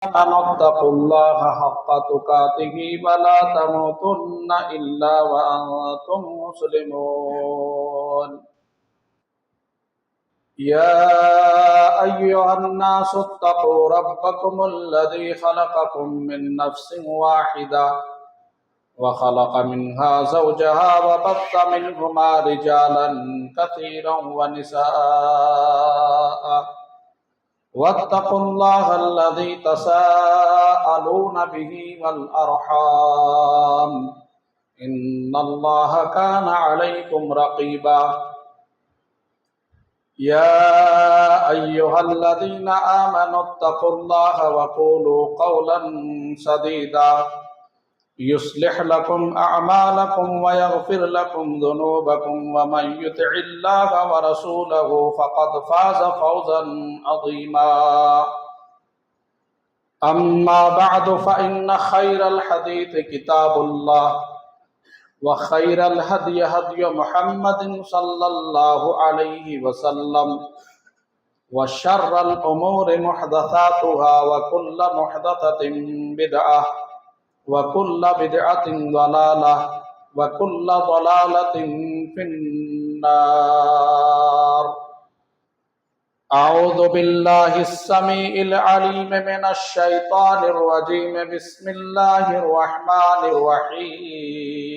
اتقوا الله حق تقاته ولا تموتن إلا وأنتم مسلمون يا أيها الناس اتقوا ربكم الذي خلقكم من نفس واحدة وخلق منها زوجها وبث منهما رجالا كثيرا ونساء واتقوا الله الذي تساءلون به والأرحام إن الله كان عليكم رقيبا يا أيها الذين آمنوا اتقوا الله وقولوا قولا سديدا يصلح لكم أعمالكم ويغفر لكم ذنوبكم ومن يطع الله ورسوله فقد فاز فوزا عظيما أما بعد فإن خير الحديث كتاب الله وخير الهدي هدي محمد صلى الله عليه وسلم وشر الأمور محدثاتها وكل محدثة بدعة وكل بدعة ضلالة وكل ضلالة في النار أعوذ بالله السميع العليم من الشيطان الرجيم بسم الله الرحمن الرحيم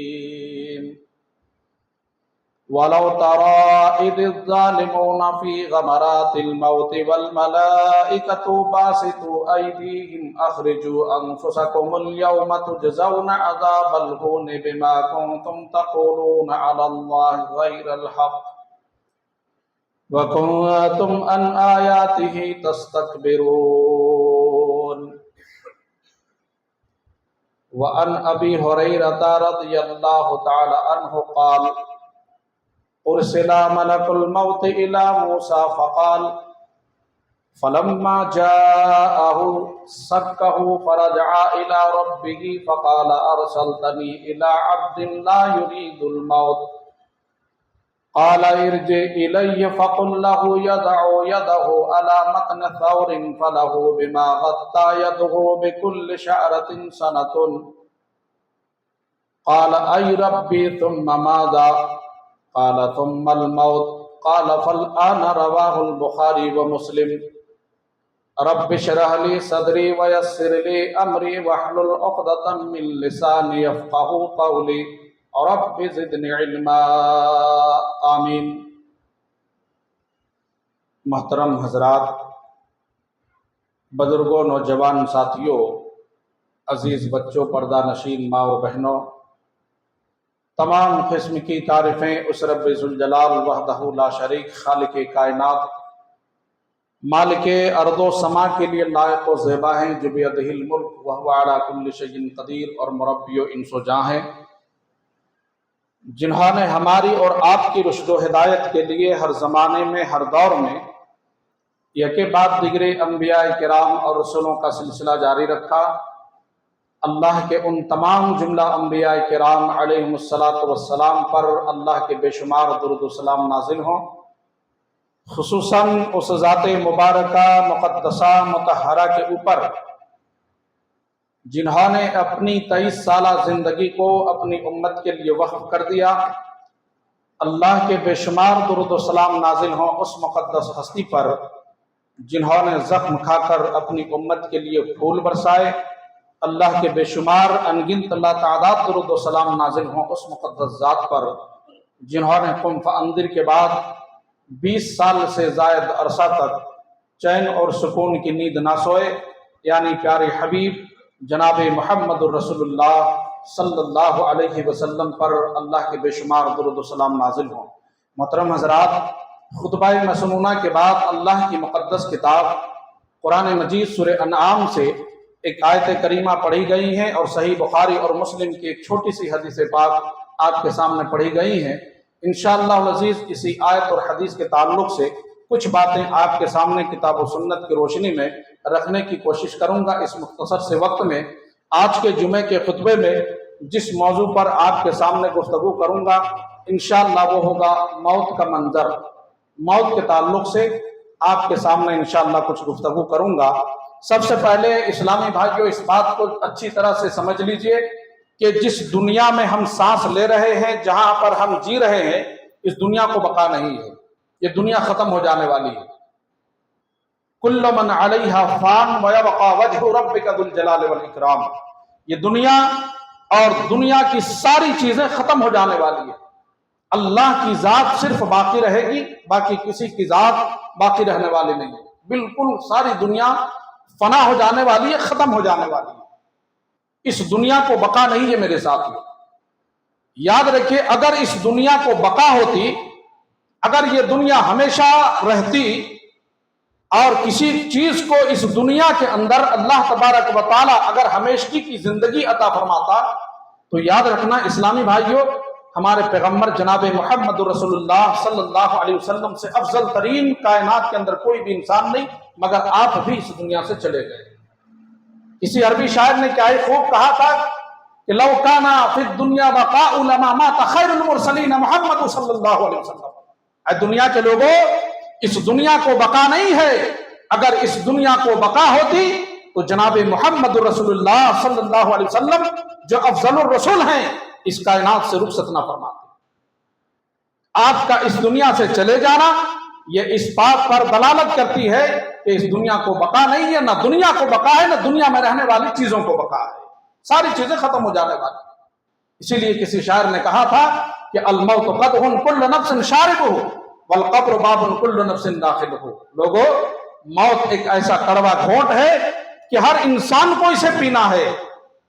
ولو ترى إذ الظالمون في غمرات الموت والملائكة باسطوا أيديهم أخرجوا أنفسكم اليوم تجزون عذاب الهون بما كنتم تقولون على الله غير الحق وكنتم عن آياته تستكبرون وعن أبي هريرة رضي الله تعالى عنه قال أرسل ملك الموت إلى موسى فقال فلما جاءه سكه فرجع إلى ربه فقال أرسلتني إلى عبد لا يريد الموت قال ارجع إلي فقل له يضع يده على متن ثور فله بما غطى يده بكل شعرة سنة قال أي ربي ثم ماذا قال ثم الموت قال فالآن رواه البخاري ومسلم رب اشرح لي صدري ويسر لي أمري واحلل عقدة من لساني يفقهوا قولي رب زدنی علما آمین۔ محترم حضرات، بزرگوں، نوجوان ساتھیوں، عزیز بچوں، پردہ نشین ماں و بہنوں، تمام قسم کی تعریفیں اس رب ذوالجلال وحدہ لا شریک خالق کائنات مالک ارض و سما کے لیے لائق و زیبا ہیں، جو بیدہ الملک وہو علی کل شیء قدیر اور مربی و انس و جاں ہیں، جنہوں نے ہماری اور آپ کی رشد و ہدایت کے لیے ہر زمانے میں، ہر دور میں یکے بعد دیگر انبیاء کرام اور رسولوں کا سلسلہ جاری رکھا۔ اللہ کے ان تمام جملہ انبیاء کرام علیہم السلام پر اللہ کے بے شمار درود و سلام نازل ہوں، خصوصاً اس ذات مبارکہ مقدسہ مطہرہ کے اوپر جنہوں نے اپنی 23 سالہ زندگی کو اپنی امت کے لیے وقف کر دیا۔ اللہ کے بے شمار درود و سلام نازل ہوں اس مقدس ہستی پر جنہوں نے زخم کھا کر اپنی امت کے لیے پھول برسائے۔ اللہ کے بے شمار انگنت اللہ تعداد درود و سلام نازل ہوں اس مقدس ذات پر جنہوں نے قم فانذر کے بعد 20 سال سے زائد عرصہ تک چین اور سکون کی نیند نہ سوئے، یعنی پیارے حبیب جناب محمد الرسول اللہ صلی اللہ علیہ وسلم پر اللہ کے بے شمار درود و سلام نازل ہوں۔ محترم حضرات، خطبہ مسنونہ کے بعد اللہ کی مقدس کتاب قرآن مجید سورہ انعام سے ایک آیت کریمہ پڑھی گئی ہیں اور صحیح بخاری اور مسلم کی ایک چھوٹی سی حدیث پاک آپ کے سامنے پڑھی گئی ہیں۔ انشاءاللہ العزیز اسی آیت اور حدیث کے تعلق سے کچھ باتیں آپ کے سامنے کتاب و سنت کی روشنی میں رکھنے کی کوشش کروں گا اس مختصر سے وقت میں۔ آج کے جمعے کے خطبے میں جس موضوع پر آپ کے سامنے گفتگو کروں گا انشاءاللہ وہ ہوگا موت کا منظر۔ موت کے تعلق سے آپ کے سامنے انشاءاللہ کچھ گفتگو کروں گا۔ سب سے پہلے اسلامی بھائیوں اس بات کو اچھی طرح سے سمجھ لیجئے کہ جس دنیا میں ہم سانس لے رہے ہیں، جہاں پر ہم جی رہے ہیں، اس دنیا کو بقا نہیں ہے، یہ دنیا ختم ہو جانے والی ہے۔ کل من علیہا فان ویبقى وجہ ربک ذو الجلال والاکرام، یہ دنیا اور دنیا کی ساری چیزیں ختم ہو جانے والی ہے، اللہ کی ذات صرف باقی رہے گی، باقی کسی کی ذات باقی رہنے والی نہیں ہے۔ بالکل ساری دنیا فنا ہو جانے والی ہے، ختم ہو جانے والی ہے، اس دنیا کو بقا نہیں ہے میرے ساتھ۔ یاد رکھیے، اگر اس دنیا کو بقا ہوتی، اگر یہ دنیا ہمیشہ رہتی اور کسی چیز کو اس دنیا کے اندر اللہ تبارک و تعالی اگر ہمیشگی کی زندگی عطا فرماتا، تو یاد رکھنا اسلامی بھائیوں، ہمارے پیغمبر جناب محمد رسول اللہ صلی اللہ علیہ وسلم سے افضل ترین کائنات کے اندر کوئی بھی انسان نہیں، مگر آپ بھی اس دنیا سے چلے گئے۔ کسی عربی شاعر نے کیا خوب کہا تھا کہ لو کان فی الدنیا بقاء لما مات خیر المرسلین محمد صلی اللہ علیہ وسلم، اے دنیا کے لوگوں، اس دنیا کو بقا نہیں ہے، اگر اس دنیا کو بقا ہوتی تو جناب محمد رسول اللہ صلی اللہ علیہ وسلم جو افضل الرسول ہیں اس کائنات سے رخصت نہ فرماتے۔ آپ کا اس دنیا سے چلے جانا یہ اس بات پر دلالت کرتی ہے کہ اس دنیا کو بقا نہیں ہے، نہ دنیا کو بقا ہے، نہ دنیا میں رہنے والی چیزوں کو بقا ہے، ساری چیزیں ختم ہو جانے والی۔ اسی لیے کسی شاعر نے کہا تھا کہ الموت قدح کل نفس شاربہ والقبر باب کل نفس داخلہ۔ لوگوں، موت ایک ایسا کڑوا گھونٹ ہے کہ ہر انسان کو اسے پینا ہے،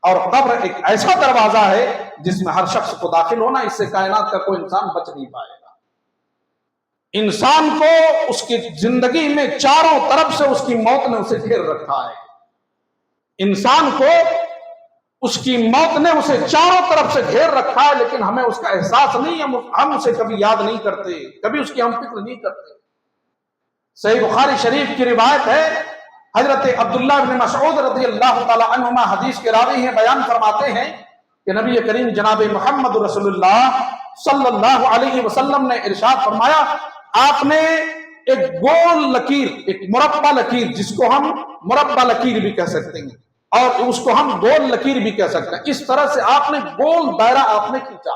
اور قبر ایک ایسا دروازہ ہے جس میں ہر شخص کو داخل ہونا، اس سے کائنات کا کوئی انسان بچ نہیں پائے گا۔ انسان کو اس کی زندگی میں چاروں طرف سے اس کی موت نے اسے گھیر رکھا ہے، انسان کو اس کی موت نے اسے چاروں طرف سے گھیر رکھا ہے، لیکن ہمیں اس کا احساس نہیں، ہم اسے کبھی یاد نہیں کرتے، کبھی اس کی ہم فکر نہیں کرتے۔ صحیح بخاری شریف کی روایت ہے، حضرت عبداللہ بن مسعود رضی اللہ تعالی عنہما حدیث کے راوی ہیں، بیان فرماتے ہیں کہ نبی کریم جناب محمد رسول اللہ صلی اللہ علیہ وسلم نے ارشاد فرمایا، آپ نے ایک گول لکیر، ایک مربع لکیر، جس کو ہم مربع لکیر بھی کہہ سکتے ہیں اور اس کو ہم گول لکیر بھی کہہ سکتے ہیں، اس طرح سے آپ نے گول دائرہ آپ نے کھینچا،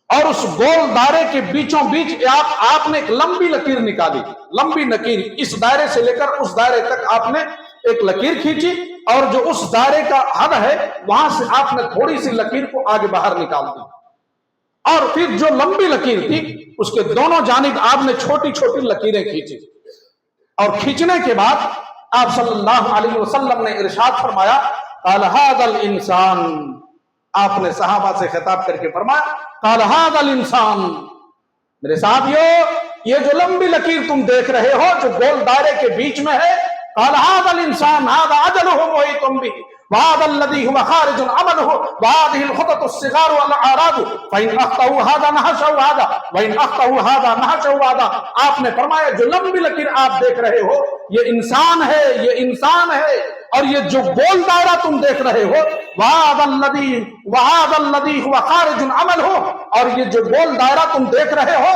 اور اس گول دائرے کے بیچوں بیچ آپ نے ایک لمبی لکیر نکالی، لمبی لکیر، اس دائرے سے لے کر اس دائرے تک آپ نے ایک لکیر کھینچی، اور جو اس دائرے کا حد ہے وہاں سے آپ نے تھوڑی سی لکیر کو آگے باہر نکال دی، اور پھر جو لمبی لکیر تھی اس کے دونوں جانب آپ نے چھوٹی چھوٹی لکیریں کھینچی، اور کھینچنے کے بعد آپ صلی اللہ علیہ وسلم نے ارشاد فرمایا، قال هذا الانسان، آپ نے صحابہ سے خطاب کر کے فرمایا، قال هذا الانسان، میرے صحابیو، یہ جو لمبی لکیر تم دیکھ رہے ہو جو گول دائرے کے بیچ میں ہے، قال هذا الانسان هذا اجله محيط به وهذا الذي هو خارج عمله وهذه الخطط الصغار والاعراض فان اخطأوا هذا نهشه هذا وان اخطأوا هذا نهشه هذا۔ آپ نے فرمایا جو لمبی لکیر آپ دیکھ رہے ہو یہ انسان ہے، یہ انسان ہے، اور یہ جو گول دائرہ تم دیکھ رہے ہو وهذا الذي هو خارج عمله، اور یہ جو گول دائرہ تم دیکھ رہے ہو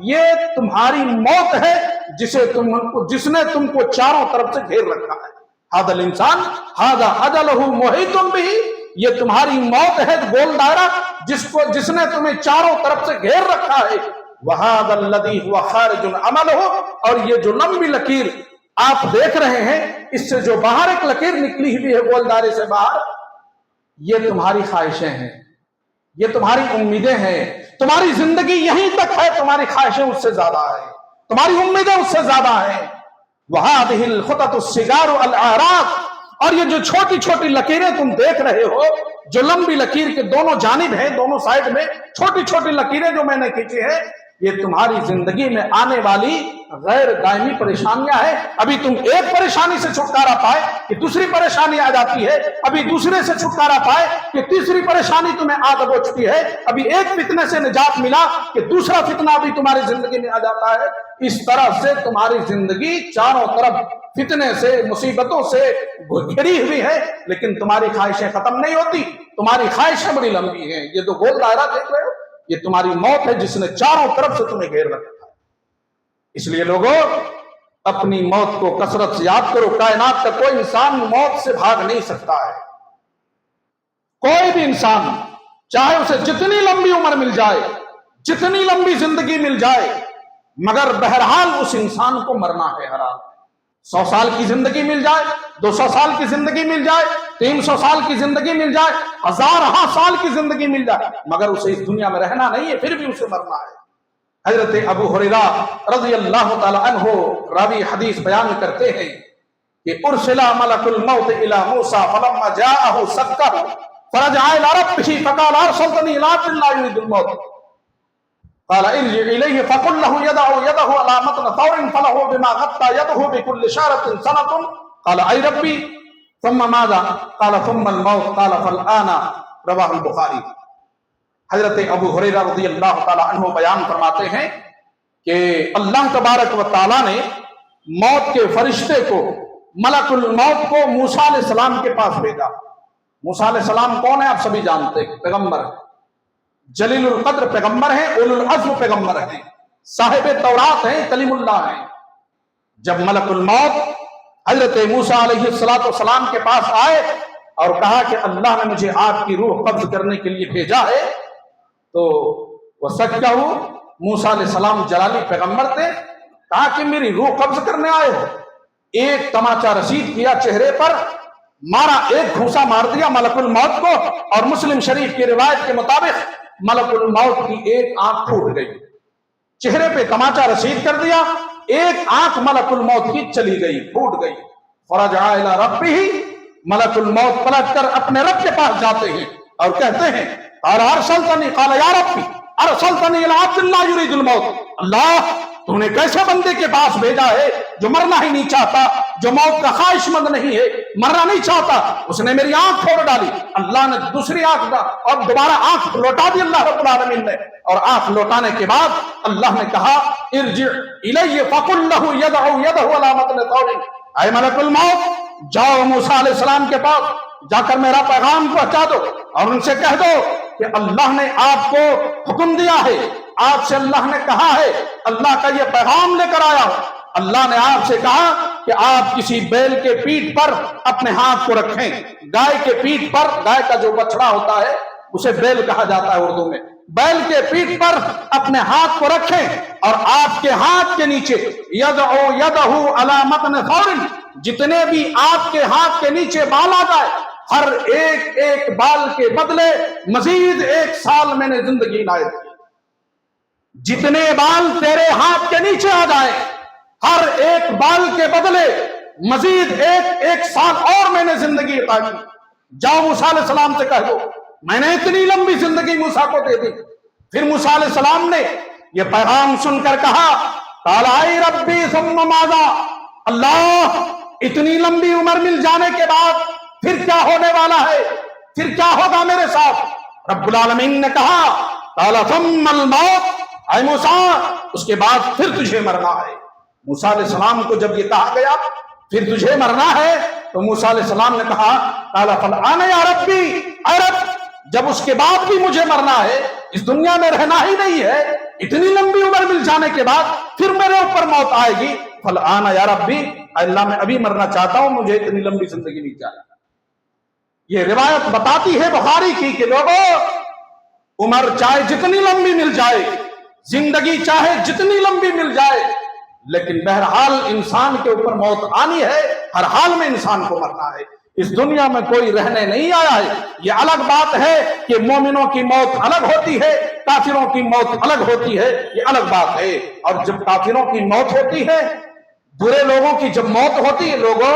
یہ تمہاری موت ہے جس نے تم کو چاروں طرف سے گھیر رکھا ہے۔ هذا الانسان هذا اجله محيط به، یہ تمہاری موت ہے گول دائرہ جس نے تمہیں چاروں طرف سے گھیر رکھا ہے۔ وهذا الذي هو خارج عمله، اور یہ جو لمبی لکیر آپ دیکھ رہے ہیں اس سے جو باہر ایک لکیر نکلی ہوئی ہے گول دائرے سے باہر، یہ تمہاری خواہشیں ہیں، یہ تمہاری امیدیں ہیں، تمہاری زندگی یہیں تک ہے، تمہاری خواہشیں اس سے زیادہ ہیں، تمہاری امیدیں اس سے زیادہ ہیں۔ وَهَذِهِ الْخُطَطُ الصِّغَارُ الْأَعْرَاضُ، اور یہ جو چھوٹی چھوٹی لکیریں تم دیکھ رہے ہو جو لمبی لکیر کے دونوں جانب ہیں، دونوں سائڈ میں چھوٹی چھوٹی لکیریں جو میں نے کھینچی ہیں، یہ تمہاری زندگی میں آنے والی غیر دائمی پریشانیاں ہیں۔ ابھی تم ایک پریشانی سے چھٹکارا پائے کہ دوسری پریشانی آ جاتی ہے، ابھی دوسرے سے چھٹکارا پائے کہ تیسری پریشانی تمہیں آ دبو چکی ہے، ابھی ایک فتنے سے نجات ملا کہ دوسرا فتنہ ابھی تمہاری زندگی میں آ جاتا ہے۔ اس طرح سے تمہاری زندگی چاروں طرف فتنے سے، مصیبتوں سے گھری ہوئی ہے، لیکن تمہاری خواہشیں ختم نہیں ہوتی، تمہاری خواہشیں بڑی لمبی ہیں۔ یہ تو گول دائرہ دیکھ رہے ہو، یہ تمہاری موت ہے جس نے چاروں طرف سے تمہیں گھیر رکھا ہے۔ اس لیے لوگوں، اپنی موت کو کثرت سے یاد کرو. کائنات کا کوئی انسان موت سے بھاگ نہیں سکتا ہے. کوئی بھی انسان چاہے اسے جتنی لمبی عمر مل جائے, جتنی لمبی زندگی مل جائے, مگر بہرحال اس انسان کو مرنا ہے ہر حال. 100 سال کی زندگی مل جائے, 200 سال کی زندگی مل جائے, 300 سال کی زندگی مل جائے, 1000 سال کی زندگی مل جائے, مگر اسے اس دنیا میں رہنا نہیں ہے, پھر بھی اسے مرنا ہے. حضرت ابو ہریرہ رضی اللہ تعالی عنہ راوی حدیث بیان کرتے ہیں کہ ارسل ملک الموت الى موسیٰ فلما جاءه سکہ فرجع الى ربه فقال ارسلتني الى عبد لا يريد الموت قال ارجع اليه فقل له يده على متن ثور فله بما غطى يده بكل شارة سنة قال اي ربي ثم ماذا قال ثم الموت قال فالآن رواہ البخاری. حضرت ابو ہریرہ رضی اللہ تعالی عنہ بیان فرماتے ہیں کہ اللہ تبارک و تعالی نے موت کے فرشتے کو, ملک الموت کو موسیٰ علیہ السلام کے پاس بھیجا. موسیٰ علیہ السلام کون ہے آپ سبھی جانتے ہیں, پیغمبر ہیں, جلیل القدر پیغمبر ہیں, اولو العزم پیغمبر ہیں, صاحب تورات ہیں, کلیم اللہ ہیں. جب ملک الموت حضرت موسیٰ علیہ السلام کے پاس آئے اور کہا کہ اللہ نے مجھے آپ کی روح قبض کرنے کے لیے بھیجا ہے, تو وہ سچ کیا ہو, موسیٰ علیہ السلام جلالی پیغمبر تھے, کہا کہ میری روح قبض کرنے آئے ہو. ایک تماچا رسید کیا چہرے پر, مارا, ایک گھوسا مار دیا ملک الموت کو, اور مسلم شریف کی روایت کے مطابق ملک الموت کی ایک آنکھ پھوٹ گئی. چہرے پہ تماچا رسید کر دیا, ایک آنکھ ملک الموت کی چلی گئی, پھوٹ گئی. فرجع الی ربہ, ملک الموت پلٹ کر اپنے رب کے پاس جاتے ہیں اور کہتے ہیں قال ارسلتنی, قال یا ربی ارسلتنی الی عبد لا یرید الموت. اللہ, تو نے کیسے بندے کے پاس بھیجا ہے جو مرنا ہی نہیں چاہتا, جو موت کا خواہش مند نہیں ہے, مرنا نہیں چاہتا. اس نے میری آنکھ پھوڑ ڈالی. اللہ نے دوسری آنکھ دا اور دوبارہ آنکھ لوٹا دی اللہ رب العالمین نے, اور آنکھ لوٹانے کے بعد اللہ نے کہا ارجع الیہ فقل له یدہ علی متن ثور. اے ملک الموت, جاؤ موسیٰ علیہ السلام کے پاس, جا کر میرا پیغام پہنچا دو اور ان سے کہہ دو کہ اللہ نے آپ کو حکم دیا ہے, آپ سے اللہ نے کہا ہے, اللہ کا یہ پیغام لے کر آیا ہو. اللہ نے آپ سے کہا کہ آپ کسی بیل کے پیٹھ پر اپنے ہاتھ کو رکھیں, گائے کے پیٹھ پر, گائے کا جو بچڑا ہوتا ہے اسے بیل کہا جاتا ہے اردو میں, بیل کے پیٹھ پر اپنے ہاتھ کو رکھیں, اور آپ کے ہاتھ کے نیچے یدہ علی متن ثور, جتنے بھی آپ کے ہاتھ کے نیچے بال آ جائے, ہر ایک ایک بال کے بدلے مزید 1 سال میں نے زندگی عنایت کی. جتنے بال تیرے ہاتھ کے نیچے آ جائے, ہر ایک بال کے بدلے مزید 1 سال اور میں نے زندگی عطا کی. جاؤ موسیٰ علیہ السلام سے کہہ دو میں نے اتنی لمبی زندگی موسیٰ کو دے دی. پھر موسیٰ علیہ السلام نے یہ پیغام سن کر کہا قال اے ربی ثم ماذا, اللہ, اتنی لمبی عمر مل جانے کے بعد پھر کیا ہونے والا ہے, پھر کیا ہوگا میرے ساتھ. رب العالمین نے کہا قال ثم الموت, اے موسیٰ, اس کے بعد پھر تجھے مرنا ہے. موسیٰ علیہ السلام کو جب یہ کہا گیا پھر تجھے مرنا ہے, تو موسیٰ علیہ السلام نے کہا قال فالآن یا ربی, اے رب, جب اس کے بعد بھی مجھے مرنا ہے, اس دنیا میں رہنا ہی نہیں ہے, اتنی لمبی عمر مل جانے کے بعد پھر میرے اوپر موت آئے گی. فالآن یا ربی, اللہ میں ابھی مرنا چاہتا ہوں, مجھے اتنی لمبی زندگی نہیں چاہیے. یہ روایت بتاتی ہے بخاری کی کہ لوگوں, عمر چاہے جتنی لمبی مل جائے, زندگی چاہے جتنی لمبی مل جائے, لیکن بہرحال انسان کے اوپر موت آنی ہے, ہر حال میں انسان کو مرنا ہے. اس دنیا میں کوئی رہنے نہیں آیا ہے. یہ الگ بات ہے کہ مومنوں کی موت الگ ہوتی ہے, کافروں کی موت الگ ہوتی ہے, یہ الگ بات ہے. اور جب کافروں کی موت ہوتی ہے, برے لوگوں کی جب موت ہوتی ہے, لوگوں,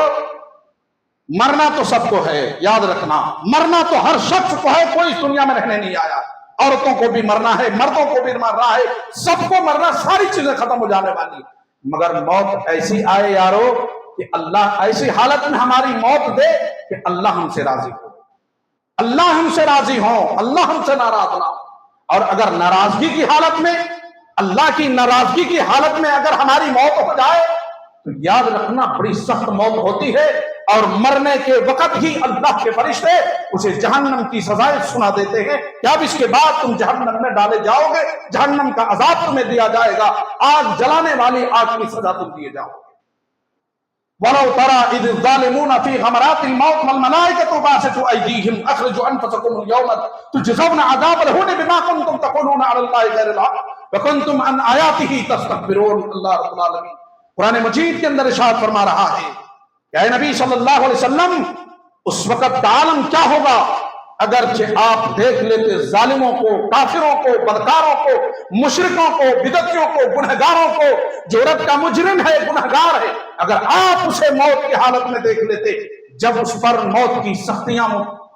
مرنا تو سب کو ہے, یاد رکھنا, مرنا تو ہر شخص کو ہے, کوئی اس دنیا میں رہنے نہیں آیا. عورتوں کو بھی مرنا ہے, مردوں کو بھی مرنا ہے, سب کو مرنا, ساری چیزیں ختم ہو جانے والی. مگر موت ایسی آئے یارو کہ اللہ ایسی حالت میں ہماری موت دے کہ اللہ ہم سے راضی ہو, اللہ ہم سے راضی ہو, اللہ ہم سے ناراض نہ ہو. اور اگر ناراضگی کی حالت میں, اللہ کی ناراضگی کی حالت میں اگر ہماری موت ہو جائے تو یاد رکھنا بڑی سخت موت ہوتی ہے, اور مرنے کے وقت ہی اللہ کے فرشتے اسے جہنم کی سزائیں سنا دیتے ہیں کہ اب اس کے بعد تم جہنم میں ڈالے جاؤ گے, جہنم کا عذاب تمہیں دیا جائے گا, آگ جلانے والی آگ کی سزا تم دیے جاؤ گے. वलौ तरा इज़ ज़ालिमूना फ़ी ग़मरातिल मौत वल मलाइकतु बासितू अयदीहिम अख़रिजू अनफुसकुम यौम तुजज़ौना अज़ाबल हुन बिमा कुन्तुम तक़ूलूना अलल्लाहि ग़ैरल हक़ व कुन्तुम अन आयातिही तस्तकबिरून। अल्लाह रब्बुल आलमीन कुरान मजीद के अंदर इरशाद फरमा रहा है कि ऐ नबी सल्लल्लाहु अलैहि वसल्लम, उस वक़्त का आलम क्या होगा अगरचे आप देख लेते जालिमों को, काफिरों को, बदकारों को, मुशरिकों को, बिदतियों को, गुनहगारों को। जो रब का मुजरिम है, गुनहगार है, अगर आप उसे मौत की हालत में देख लेते, जब उस पर मौत की सख्तियां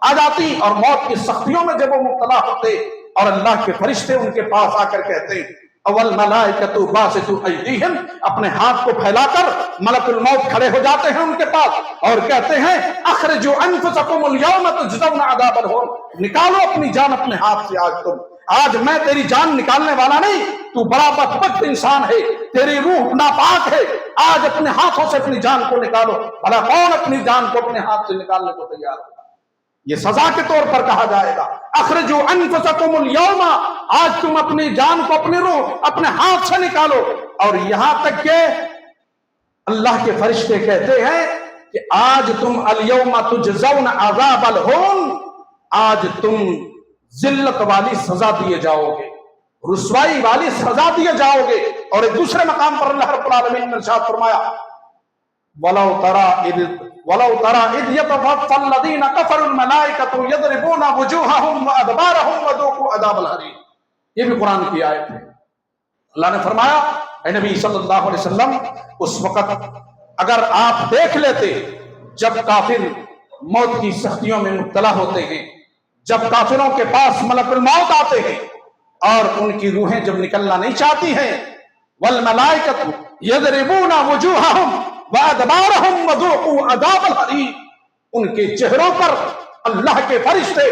आ जाती और मौत की सख्तियों में जब वो मुब्तला होते और अल्लाह के फरिश्ते उनके पास आकर कहते अवल मलाइकतु बासितू अयदीहिम, अपने हाथ को फैलाकर मलकुल मौत खड़े हो जाते हैं उनके पास और कहते हैं अखरिजू अनफुसकुमुल यौम तुजज़ौना अज़ाबल हुन, निकालो अपनी जान अपने हाथ से आज तुम। आज मैं तेरी जान निकालने वाला नहीं, तू बड़ा बदबख्त इंसान है, तेरी रूह नापाक है, आज अपने हाथों से अपनी जान को निकालो। भला कौन अपनी जान को अपने हाथ से निकालने को तैयार होगा? ये सजा के तौर पर कहा जाएगा अखरिजू अनफुसकुमुल यौम, आज तुम अपनी जान को, अपनी रूह अपने हाथ से निकालो। और यहां तक के अल्लाह के फरिश्ते कहते हैं कि आज तुम अल यौम तुजज़ौना अज़ाबल हुन, आज तुम जिल्लत वाली सजा दिए जाओगे, रुसवाई वाली सजा दिए जाओगे। और एक दूसरे मकाम पर अल्लाह रब्बुल आलमीन ने इरशाद फरमाया वलौ तरा इद यतवफ़्फ़ल लज़ीना कफ़रुल मलाइकतु यज़रिबूना वुजूहहुम व अदबारहुम वज़ूक़ू अज़ाबल हरीक़। ये भी कुरान की आयत है। अल्लाह ने फरमाया ऐ नबी सल्लल्लाहु अलैहि वसल्लम, उस वक़्त अगर आप देख लेते जब काफिर मौत की सख्तियों में मुब्तला होते हैं, जब काफिरों के पास मलकुल मौत आते हैं और उनकी रूहें जब निकलना नहीं चाहती हैं, वल मलाइकतु यज़रिबूना वुजूहहुम व अदबारहुम वज़ूक़ू अज़ाबल हरीक़, उनके चेहरों पर अल्लाह के फरिश्ते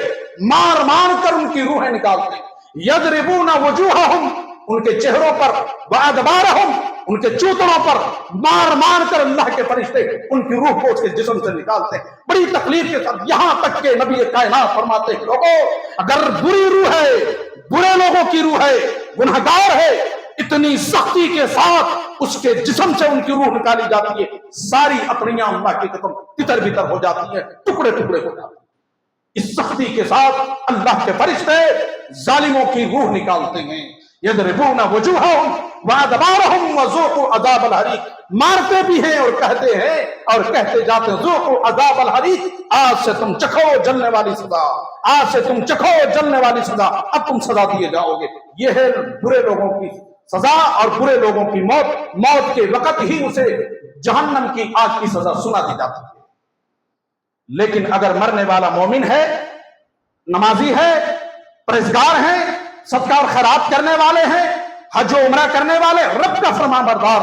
मार मार कर उनकी रूहें निकालते। यज़रिबूना वुजूहहुम, उनके चेहरों पर, व अदबारहुम, उनके चूतड़ों पर मार मार कर अल्लाह के फरिश्ते उनकी रूह को उसके जिस्म से निकालते हैं बड़ी तकलीफ के साथ। यहां तक के नबी कायनात फरमाते हैं लोगों, अगर बुरी रूह है, बुरे लोगों की रूह है, गुनहगार है, इतनी सख्ती के साथ उसके जिस्म से उनकी रूह निकाली जाती है, सारी अपनियां अल्लाह की कसम तितर बितर हो जाती है, टुकड़े टुकड़े हो जाते हैं। इस सख्ती के साथ अल्लाह के फरिश्ते जालिमों की रूह निकालते हैं। यज़रिबूना वुजूहहुम व अदबारहुम वज़ूक़ू अज़ाबल हरीक़, मारते भी हैं और कहते जाते हैं ज़ूक़ू अज़ाबल हरीक़, आज से तुम चखो जलने वाली सजा, आज से तुम चखो जलने वाली सजा, अब तुम सजा दिए जाओगे। यह है बुरे लोगों की सजा और बुरे लोगों की मौत। मौत के वक्त ही उसे जहन्नम की आग की सजा सुना दी जाती है। लेकिन अगर मरने वाला मोमिन है, नमाजी है, परहेज़गार है, सदका और खैरात करने वाले हैं, हज और उम्रा करने वाले, रब का फरमाबरदार,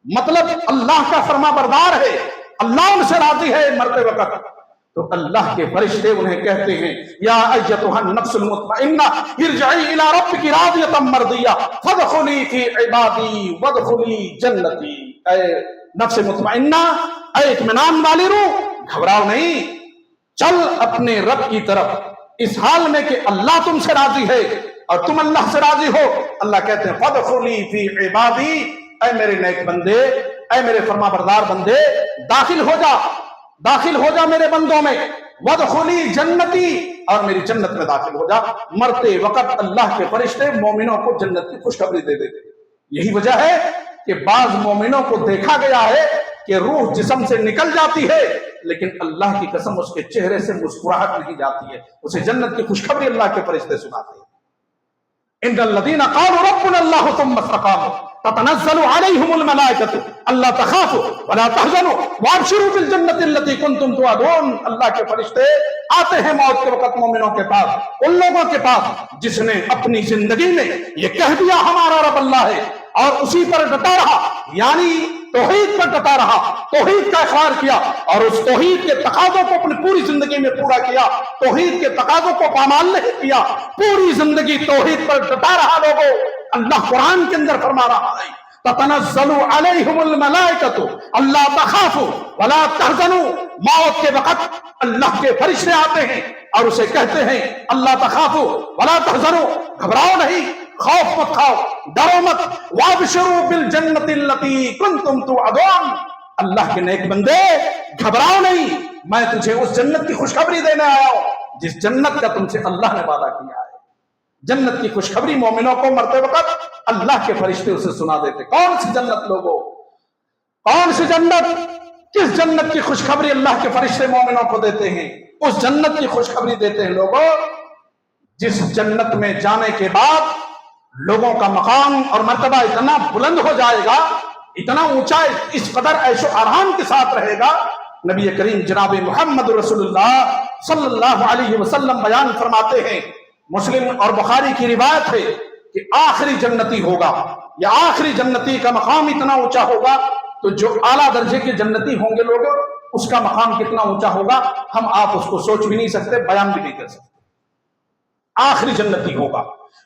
मतलब अल्लाह का फरमाबरदार है, अल्लाह उनसे राजी है मरते वक्त, तो अल्लाह के फरिश्ते उन्हें कहते हैं या अय्यतुहन नफ्सुल मुतमइन्ना इरजई इला रब्बिकी रादियतम मर्दिया फदखुली फी इबादी वदखुली जन्नती। ऐ नफ्स मुतमइन्ना, ऐ इत्मीनान वाली रूह, घबराओ नहीं, चल अपने रब की तरफ, इस हाल में कि अल्लाह तुमसे राजी है और तुम अल्लाह से राजी हो। अल्लाह कहते हैं फदखुली फी इबादी, ऐ मेरे नेक बंदे, ऐ मेरे फरमाबरदार बंदे, दाखिल हो जा मेरे बंदों में, वदखुली जन्नती, और मेरी जन्नत में दाखिल हो जा। मरते वक्त अल्लाह के फरिश्ते मोमिनों को जन्नत की खुशखबरी दे देते। यही वजह है कि बाज मोमिनों को देखा गया है कि रूह जिस्म से निकल जाती है, लेकिन अल्लाह की कसम उसके चेहरे से मुस्कुराहट नहीं जाती है, उसे जन्नत की खुशखबरी अल्लाह के फरिश्ते सुनाते हैं। इन्नल्लज़ीना क़ालू रब्बुनल्लाहु सुम्मा इस्तक़ामू ततनज़्ज़लु अलैहिमुल मलाइकतु अल्ला तख़ाफ़ू वला तहज़नू वअबशिरू बिल जन्नति अल्लती कुन्तुम तुअदून। अल्लाह के फरिश्ते आते हैं मौत के वक्त मोमिनों के पास, उन लोगों के पास जिसने अपनी जिंदगी में ये कह दिया हमारा रब अल्लाह है और उसी पर डटा रहा, यानी तौहीद पर डटा रहा, तौहीद का इक़रार किया और उस तौहीद के तकाज़ों को अपनी पूरी जिंदगी में पूरा किया, तौहीद के तकाज़ों को पामाल नहीं किया, पूरी जिंदगी तौहीद पर डटा रहा। लोगों, अल्लाह कुरान के अंदर फरमा रहा है ततनज़्ज़लु अलैहिमुल मलाइकतु अल्ला तख़ाफ़ू वला तहज़नू। मौत के वक्त अल्लाह के फरिश्ते आते हैं और उसे कहते हैं अल्ला तख़ाफ़ू वला तहज़नू, घबराओ नहीं, खौफ मत खाओ, डरो मत, वाबशिरू बिल जन्नति अल्लती कुन्तुम तुअदून, अल्लाह के नेक बंदे घबराओ नहीं, मैं तुझे उस जन्नत की खुशखबरी देने आया हूं जिस जन्नत का तुमसे अल्लाह ने वादा किया है। जन्नत की खुशखबरी मोमिनों को मरते वक्त अल्लाह के फरिश्ते उसे सुना देते। कौन सी जन्नत लोगों, कौन सी जन्नत, किस जन्नत की खुशखबरी अल्लाह के फरिश्ते मोमिनों को देते हैं? उस जन्नत की खुशखबरी देते हैं लोगों जिस जन्नत में जाने के बाद लोगों का मकाम और मर्तबा इतना बुलंद हो जाएगा, इतना ऊंचा, इस कदर ऐशो आराम के साथ रहेगा। नबी करीम जनाब मोहम्मद रसूलुल्लाह सल्लल्लाहु अलैहि वसल्लम बयान फरमाते हैं, मुस्लिम और बुखारी की रिवायत है कि आखिरी जन्नती होगा या आखिरी जन्नती का मकाम इतना ऊंचा होगा, तो जो आला दर्जे के जन्नती होंगे लोग, उसका मकाम कितना ऊंचा होगा हम आप उसको सोच भी नहीं सकते, बयान भी नहीं कर सकते। आखिरी जन्नती होगा,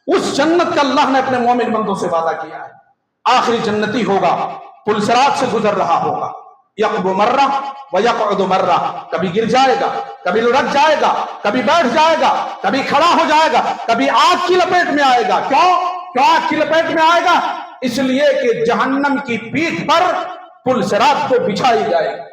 उस जन्नत का अल्लाह ने अपने मोमिन बंदों से वादा किया है। आखिरी जन्नती होगा, पुलसरात से गुजर रहा होगा, यक़बु मर्रा व यक़उदु मर्रा, कभी गिर जाएगा, कभी लुढ़क जाएगा, कभी बैठ जाएगा, कभी खड़ा हो जाएगा, कभी आग की लपेट में आएगा। क्यों आग की लपेट में आएगा? इसलिए कि जहन्नम की पीठ पर पुलसरात को बिछाई जाएगी।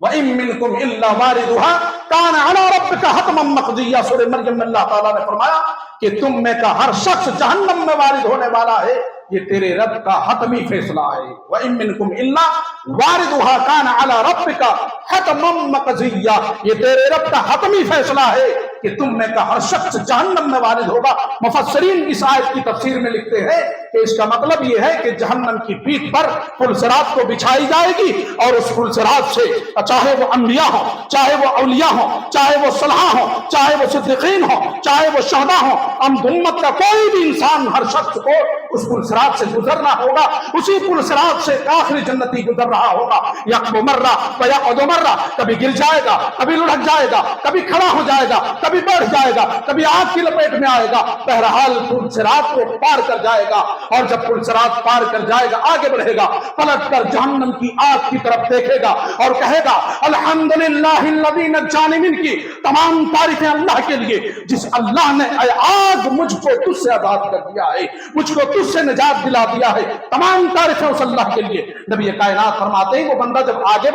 व इन मिनकुम इल्ला वारिदुहा कान अला रब्बिका हतमम मक़दिय्या, सूरह मरियम में अल्लाह ताला ने फरमाया कि तुम में का हर शख्स जहन्नम में वारिद होने वाला है, ये तेरे रब का हतमी फैसला है। व इन मिनकुम इल्ला वारिदुहा कान अला रब्बिका हतमम मक़दिय्या, ये तेरे रब का हतमी फैसला है कि तुम में का हर शख्स जहन्नम में वारिद होगा। मुफस्सिरीन इस आयत की तफसीर में लिखते हैं कि इसका मतलब यह है कि जहन्नम की पीठ पर पुलसरात को बिछाई जाएगी और उस पुलसरात से चाहे वो अंबिया हो, चाहे वो औलिया हो, चाहे वो सलाह हो, चाहे वो सिद्दीकीन हो, चाहे वो शहदा हो, उम्मत का कोई भी इंसान, हर शख्स को उस पुलसरात से गुजरना होगा। उसी पुलसरात से आखिरी जन्नती गुजर रहा होगा। यक़बु मर्रा व यक़उदु मर्रा, कभी गिर जाएगा, कभी लुढ़क जाएगा, कभी खड़ा हो जाएगा, कभी बैठ जाएगा, कभी आग की लपेट में आएगा। बहरहाल पुलसरात को पार कर जाएगा, और जब पुलसरात पार कर जाएगा आगे बढ़ेगा, पलट कर जहन्नम की आग की तरफ देखेगा और कहेगा अल्हम्दुलिल्लाहिल्लज़ी नज्जानी मिनकी, तमाम तारीफें अल्लाह के लिए जिस अल्लाह ने आज मुझको तुझसे आजाद कर दिया है, मुझको तुझसे निजात दिला दिया है। तमाम तारीफें उस अल्लाह के लिए। नबी कायनात फरमाते हैं वो बंदा जब आगे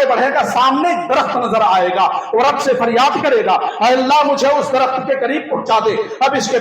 बढ़ेगा, सामने एक दरख्त नजर आएगा और रब से फरियाद करेगा, अल्लाह मुझे उस दरख्त के करीब पहुंचा दे, अब इसके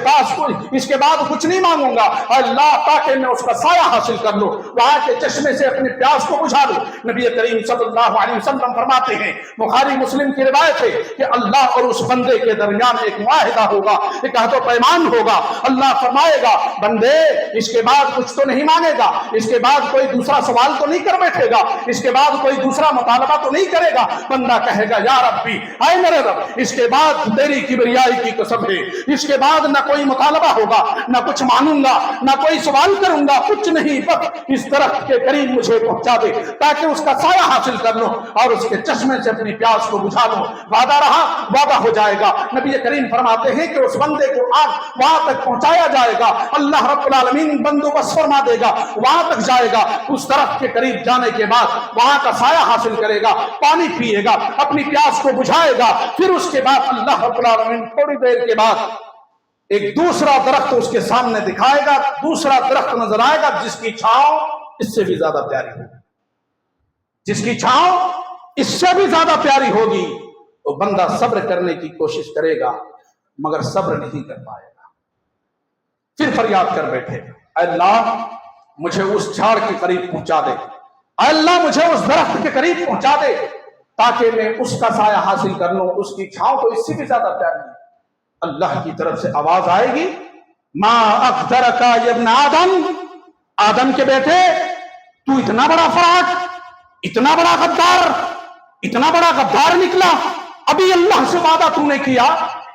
बाद कुछ नहीं मांगूंगा अल्लाह, ताकि मैं उसका साया हासिल कर लूं, वहां के चश्मे से अपनी प्यास को बुझा लूं। नबी करीम सल्लल्लाहु अलैहि वसल्लम फरमाते हैं, बुखारी मुस्लिम की रिवायत है कि अल्लाह और उस बंदे के दरमियान एक मुआहिदा होगा, एक अहद पैमान होगा। अल्लाह फरमाएगा बंदे इसके बाद कुछ तो नहीं मांगेगा, इसके बाद कोई दूसरा सवाल तो नहीं कर बैठेगा, इसके बाद कोई दूसरा मुतालबा तो नहीं करेगा। बंदा कहेगा या रब्बी, हाय मेरे रब, इसके बाद तेरी किबरियाई की कसम है, इसके बाद ना कोई मुतालबा होगा, ना कुछ मानूंगा, ना कोई सवाल करूंगा, कुछ नहीं, बस इस दरख्त के करीब मुझे पहुंचा दे ताकि उसका साया हासिल कर लो और उसके चश्मे से अपनी प्यास को बुझा लो। वादा रहा, वादा हो जाएगा। नबी करीम फरमाते हैं कि उस बंदे को आग वहां तक पहुंचाया जाएगा, अल्लाह रब्बुल आलमीन बंदोबस्त फरमा देगा, वहां तक जाएगा। उस दरख्त के करीब जाने के बाद वहां का साया हासिल करेगा, पानी पिएगा, अपनी प्यास को बुझाएगा। फिर उसके बाद अल्लाह रब्बुल आलमीन थोड़ी देर के बाद एक दूसरा दरख्त उसके सामने दिखाएगा, दूसरा दरख्त नजर आएगा जिसकी छांव इससे भी ज्यादा प्यारी होगी, जिसकी छांव इससे भी ज्यादा प्यारी होगी। तो बंदा सब्र करने की कोशिश करेगा मगर सब्र नहीं कर पाएगा। फिर फरियाद कर बैठेगा, अल्लाह मुझे उस झाड़ के करीब पहुंचा दे, अल्लाह मुझे उस दरख्त के करीब पहुंचा दे ताकि मैं उसका साया हासिल कर लूं, उसकी छांव तो इससे भी ज्यादा प्यारी है। अल्लाह की तरफ से आवाज आएगी, मा अक़दरका या इब्न आदम, आदम के बेटे तू इतना बड़ा फराक, इतना बड़ा गद्दार, इतना बड़ा गद्दार निकला। अभी अल्लाह से वादा तूने किया,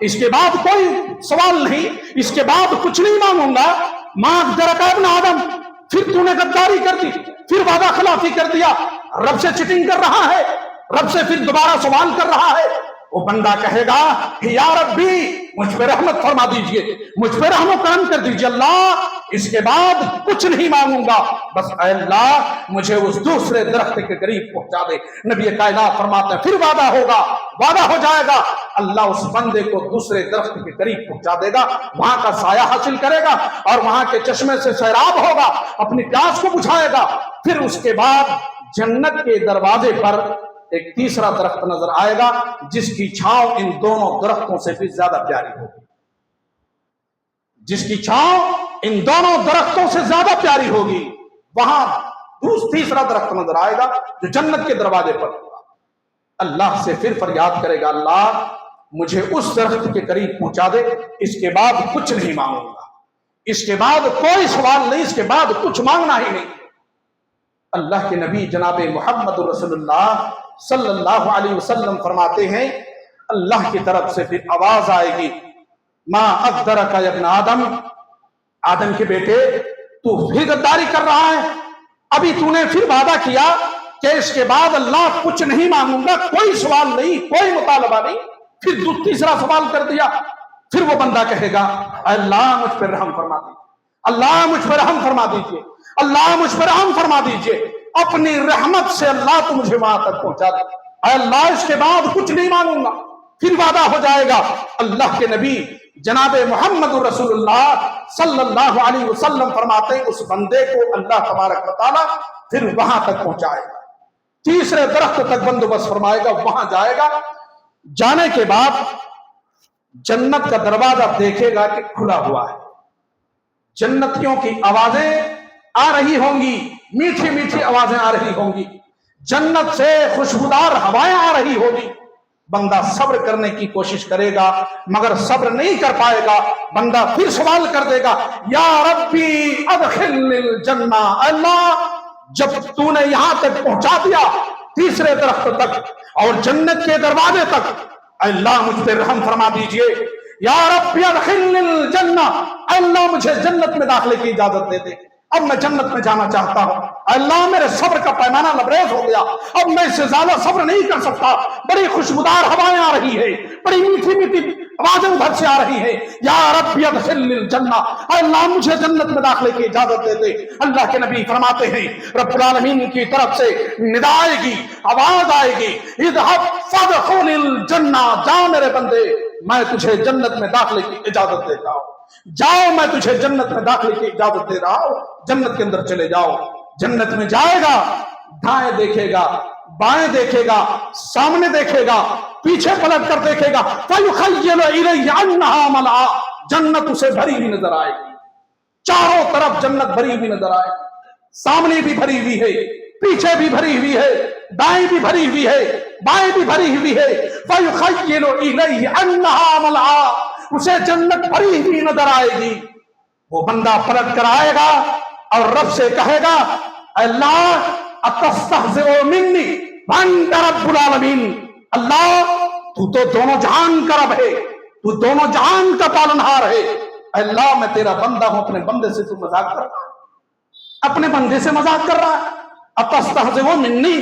इसके बाद कोई सवाल नहीं, इसके बाद कुछ नहीं मांगूंगा। मा अक़दरका इब्न आदम, फिर तूने गद्दारी कर दी, फिर वादा खिलाफी कर दिया, रब से चिटिंग कर रहा है, रब से फिर दोबारा सवाल कर रहा है। वो बंदा कहेगा या रब्बी मुझ पे रहमत फरमा दीजिए, मुझ पे रहम करम कर दीजिए अल्लाह, इसके बाद कुछ नहीं मांगूंगा, बस अल्लाह मुझे उस दूसरे दरख्त के करीब पहुंचा दे। नबी कायनात फरमाते हैं फिर वादा होगा, वादा हो जाएगा, अल्लाह उस बंदे को दूसरे दरख्त के करीब पहुंचा देगा, वहां का साया हासिल करेगा और वहां के चश्मे से सैराब होगा, अपनी प्यास को बुझाएगा। फिर उसके बाद जन्नत के दरवाजे पर एक तीसरा दरख्त नजर आएगा जिसकी छांव इन दोनों दरख्तों से भी ज्यादा प्यारी होगी, जिसकी छांव इन दोनों दरख्तों से ज्यादा प्यारी होगी। वहां तीसरा दरख्त नजर आएगा जो जन्नत के दरवाजे पर होगा। अल्लाह से फिर फरियाद करेगा, अल्लाह मुझे उस दरख्त के करीब पहुंचा दे, इसके बाद कुछ नहीं मांगूंगा, इसके बाद कोई सवाल नहीं, इसके बाद कुछ मांगना ही नहीं। अल्लाह के नबी जनाब मोहम्मद रसूलुल्लाह सल्लल्लाहु अलैहि वसल्लम फरमाते हैं, अल्लाह की तरफ से फिर आवाज आएगी, मा अक़दरका या इब्न आदम, आदम के बेटे तू फिर गद्दारी कर रहा है। अभी तूने फिर वादा किया कि इसके बाद अल्लाह कुछ नहीं मांगूंगा, कोई सवाल नहीं, कोई मुतालबा नहीं, फिर तू तीसरा सवाल कर दिया। फिर वो बंदा कहेगा, अल्लाह मुझ पर रहम फरमा दीजिए, अल्लाह मुझ पर रहम फरमा दीजिए, अल्लाह मुझ पर रहम फरमा दीजिए, अपनी रहमत से अल्लाह तू मुझे वहां तक पहुंचा दे, अल्लाह इसके बाद कुछ नहीं मांगूंगा। फिर वादा हो जाएगा। अल्लाह के नबी जनाब मोहम्मद रसूलुल्लाह सल्लल्लाहु अलैहि वसल्लम फरमाते हैं, उस बंदे को अल्लाह तबारक व तआला फिर वहां तक पहुंचाएगा, तीसरे दरख्त तक बंदोबस्त फरमाएगा, वहां जाएगा। जाने के बाद जन्नत का दरवाजा देखेगा कि खुला हुआ है, जन्नतियों की आवाजें आ रही होंगी, मीठी मीठी आवाजें आ रही होंगी, जन्नत से खुशबूदार हवाएं आ रही होगी। बंदा सब्र करने की कोशिश करेगा मगर सब्र नहीं कर पाएगा। बंदा फिर सवाल कर देगा, या रब्बी अदखिलनिल जन्ना, अल्लाह जब तूने यहां तक पहुंचा दिया तीसरे दरख्त तक और जन्नत के दरवाजे तक, अल्लाह मुझ पर रहम फरमा दीजिए, या रब्बी अदखिलनिल जन्ना, अल्लाह मुझे जन्नत में दाखिले की इजाजत दे दे, अब मैं जन्नत में जाना चाहता हूं। अल्लाह मेरे सब्र का पैमाना लबरेज हो गया, अब मैं इससे ज्यादा सब्र नहीं कर सकता। बड़ी खुशबूदार हवाएं आ रही है, बड़ी मीठी मीठी आवाजें उधर से आ रही है, या रब्बी अदखिलनिल जन्ना, अल्लाह मुझे जन्नत में दाखिले की इजाजत दे दे। अल्लाह के नबी फरमाते हैं, रब्बुल आलमीन की तरफ से निदा आएगी, आवाज आएगी, इज़हब फदखुलिल जन्ना, जा मेरे बंदे मैं तुझे जन्नत में दाखिले की इजाजत देता हूं, जाओ मैं तुझे जन्नत में दाखिले की इजाजत दे रहा हूं, जन्नत के अंदर चले जाओ। जन्नत में जाएगा, दाएं देखेगा, बाएं देखेगा, सामने देखेगा, पीछे पलट कर देखेगा, फयुखय्यलु इलैहि अन्नहा मलआ, जन्नत उसे भरी हुई नजर आएगी, चारों तरफ जन्नत भरी हुई नजर आएगी, सामने भी भरी हुई है, पीछे भी भरी हुई है, दाएं भी भरी हुई है, बाएं भी भरी हुई है, फयुखय्यलु इलैहि अन्नहा मलआ, उसे जन्नत भरी हुई नजर आएगी। वो बंदा पलट कर आएगा और रब से कहेगा, अल्लाह अतस्तहज़िउ मिन्नी व अंत रब्बुल आलमीन, अल्लाह तू तो दोनों जहान का रब है, तू दोनों जहान का पालनहार है, अल्लाह मैं तेरा बंदा हूं, अपने बंदे से तू मजाक कर रहा है, अपने बंदे से मजाक कर रहा है। अतस्तहज़िउ मिन्नी,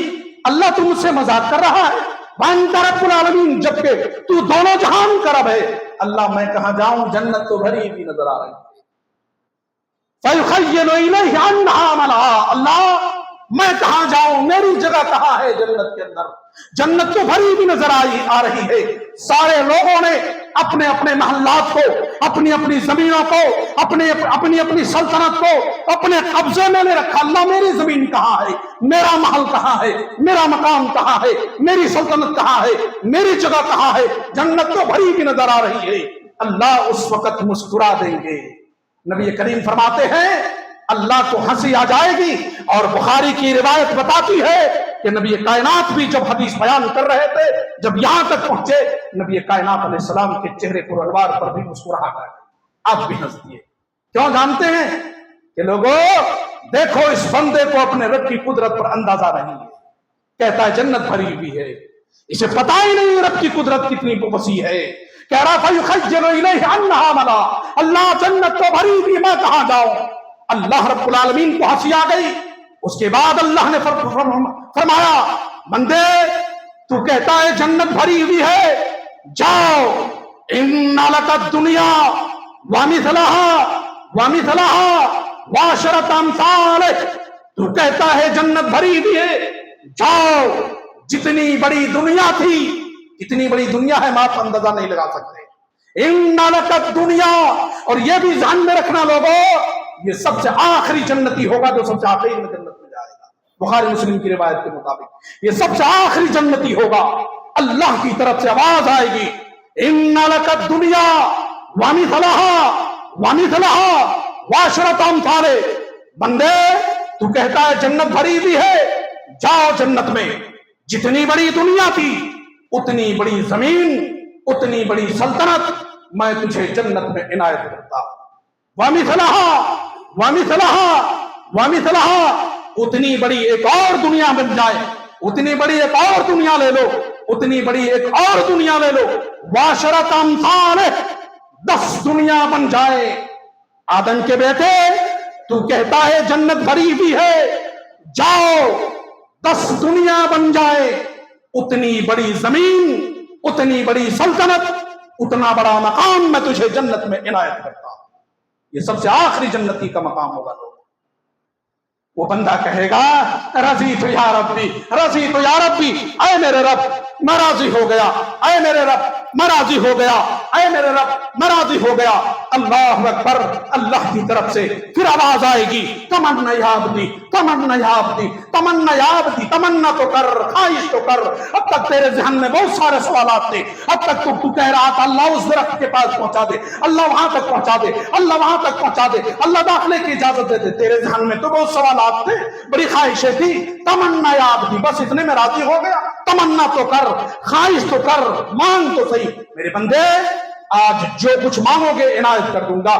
अल्लाह तू मुझसे मजाक कर रहा है, व अंत रब्बुल आलमीन, जबकि तू दोनों जहान का रब है, अल्लाह मैं कहां जाऊं, जन्नत तो भरी हुई नजर आ रही है। फयुखय्यलु इलैहि अन्नहा मलआ, अल्लाह मैं कहां जाऊं, मेरी जगह कहां है जन्नत के अंदर, जन्नत तो भरी भी नजर आ रही है। सारे लोगों ने अपने अपने महल्लात को, अपनी अपनी जमीनों को, अपनी अपनी सल्तनत को अपने कब्जे में ले रखा। अल्लाह मेरी जमीन कहां है, मेरा महल कहां है, मेरा मकाम कहां है, मेरी सल्तनत कहां है, मेरी जगह कहां है, जन्नत तो भरी भी नजर आ रही है। अल्लाह उस वक्त मुस्कुरा देंगे। नबी करीम फरमाते हैं, अल्लाह को हंसी आ जाएगी। और बुखारी की रिवायत बताती है कि नबी कायनात भी जब हदीस बयान कर रहे थे, जब यहां तक पहुंचे, नबी कायनात अलैहिस्सलाम के चेहरे पर अनवार पर भी मुस्कुराहट आ गई, आप भी हंसती है। क्यों जानते हैं कि लोगों देखो इस बंदे को अपने रब की कुदरत पर अंदाजा नहीं है, कहता है जन्नत भरी हुई है, इसे पता ही नहीं रब की कुदरत कितनी वसी है। कह रहा फयुखय्यलु इलैहि अन्नहा मलआ, अल्लाह जन्नत तो भरी हुई, मैं कहां जाऊं। अल्लाह रब्बुल आलमीन को हंसी आ गई। उसके बाद अल्लाह ने फरमाया, बंदे तू कहता है जन्नत भरी हुई है, जाओ, इन्ना लकद दुनिया व मिथलहा व मिथलहा व अशरत अमसालिह, तू कहता है जन्नत भरी हुई है, जाओ, जितनी बड़ी दुनिया थी, इतनी बड़ी दुनिया है, मां आप अंदाजा नहीं लगा सकते। इन्ना लकद दुनिया, और ये भी ध्यान में रखना लोगों, ये सबसे आखिरी जन्नती होगा जो सबसे आखिरी में जन्नत में जाएगा। बुखारी मुस्लिम की रिवायत के मुताबिक ये सबसे आखिरी जन्नती होगा। अल्लाह की तरफ से आवाज आएगी, इन्ना लका दुनिया वामिथलहा वामिथलहा वाशरत अमसाले। बंदे तू कहता है जन्नत भरी हुई है, जाओ जन्नत में जितनी बड़ी दुनिया थी, उतनी बड़ी जमीन, उतनी बड़ी सल्तनत मैं तुझे जन्नत में इनायत करता हूं। वामिथलहा वामिथलहा वामिथलहा, उतनी बड़ी एक और दुनिया बन जाए, उतनी बड़ी एक और दुनिया ले लो, उतनी बड़ी एक और दुनिया ले लो। वाशरत अमसाले, 10 दुनिया बन जाए। आदम के बेटे तू कहता है जन्नत भरी हुई है, जाओ 10 दुनिया बन जाए, उतनी बड़ी जमीन, उतनी बड़ी सल्तनत, उतना बड़ा मकाम मैं तुझे जन्नत में इनायत करता हूं। ये सबसे आखिरी जन्नती का मकाम होगा। वो बंदा कहेगा रजी तो या रब्बी, रजी तो या रब्बी, ऐ मेरे रब मैं राजी हो गया, ऐ मेरे रब मैं राजी हो गया, ऐ मेरे रब मैं राजी हो गया। अल्लाह अकबर। अल्लाह की तरफ से फिर आवाज आएगी, तमन्ना या अब्दी, तमन्ना या अब्दी, तमन्ना या अब्दी, तमन्ना तो कर, ख्वाहिश तो कर। अब तक तेरे ज़हन में बहुत सारे सवालात थे, अब तक तू कह रहा था अल्लाह उस दरख्त के पास पहुंचा दे, अल्लाह वहां तक पहुंचा दे, अल्लाह वहां तक पहुंचा दे, अल्लाह दाखिले की इजाजत दे दे। तेरे ज़हन में तो बहुत सवालात थे, बड़ी ख्वाहिशें थी। तमन्ना या अब्दी, बस इतने में राजी हो गया। तमन्ना तो कर, ख्वाहिश तो कर, मांग तो सही। मेरे बंदे आज जो कुछ मांगोगे इनायत कर दूंगा,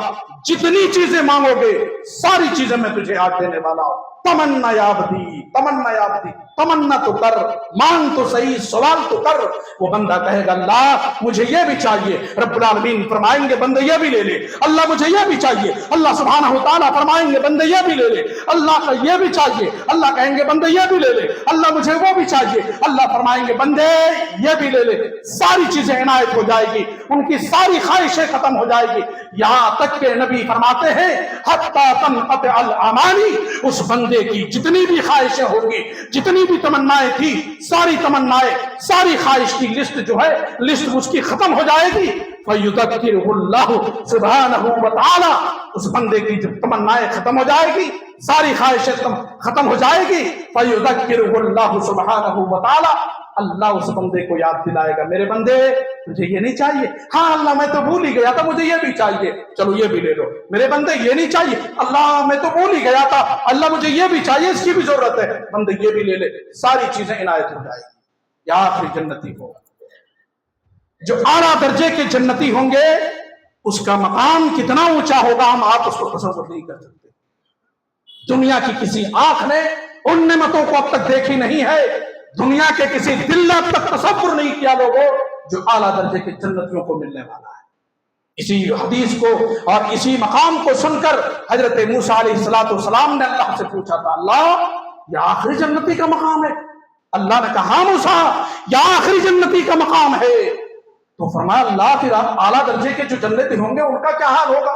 जितनी चीजें मांगोगे सारी चीजें मैं तुझे आज देने वाला हूं। तमन्ना या अब्दी, तमन्ना या अब्दी, तमन्ना तो कर, मांग तो सही, सवाल तो कर। वो बंदा कहेगा अल्लाह मुझे ये भी चाहिए। रब्बुल आलमीन फरमाएंगे बंदे ये भी ले ले। अल्लाह मुझे ये भी चाहिए। अल्लाह सुब्हानहू व तआला फरमाएंगे बंदे ये भी ले ले। अल्लाह का ये भी चाहिए। अल्लाह कहेंगे बंदे ये भी ले ले। अल्लाह मुझे वो भी चाहिए। अल्लाह फरमाएंगे बंदे ये भी ले ले। सारी चीजें इनायत हो जाएगी, उनकी सारी ख्वाहिशें खत्म हो जाएगी। यहां तक के नबी फरमाते हैं हत्ता तनक़त अल अमानी, उस बंदे की जितनी भी ख्वाहिशें होंगी, जितनी भी तमन्नाएं थी, सारी तमन्नाएं, सारी ख्वाहिश की लिस्ट जो है, लिस्ट उसकी खत्म हो जाएगी। फयुज़क्किरुहुल्लाहु सुब्हानहू व तआला, उस बंदे की जब तमन्नाएं खत्म हो जाएगी, सारी ख्वाहिशें खत्म हो जाएगी। फयुज़क्किरुहुल्लाहु सुब्हानहू व तआला, अल्लाह उस बंदे को याद दिलाएगा, मेरे बंदे तुझे ये नहीं चाहिए? हाँ अल्लाह मैं तो भूल ही गया था, मुझे ये भी चाहिए, चलो ये भी ले लो। मेरे बंदे ये नहीं चाहिए? अल्लाह मैं तो भूल ही गया था, अल्लाह मुझे ये भी चाहिए, इसकी भी जरूरत है, बंदे ये भी ले ले। सारी चीजें इनायत हो जाएगी। या आखिरी जन्नती होगा, जो आला दर्जे के जन्नती होंगे, उसका मकाम कितना ऊंचा होगा हम आप उसको तसव्वुर नहीं कर सकते। दुनिया की किसी आंख ने उन नेमतों को अब तक देखी नहीं है, दुनिया के किसी दिल ने अब तक तसव्वुर नहीं किया लोगों, जो आला दर्जे के जन्नतियों को मिलने वाला है। इसी हदीस को और इसी मकाम को सुनकर हजरत मूसा अलैहिस्सलाम ने अल्लाह से पूछा था, अल्लाह यह आखिरी जन्नती का मकाम है? अल्लाह ने कहा मूसा यह आखिरी जन्नती का मकाम है। तो फरमाया अल्लाह फिर आला दर्जे के जो जन्नती होंगे उनका क्या हाल होगा?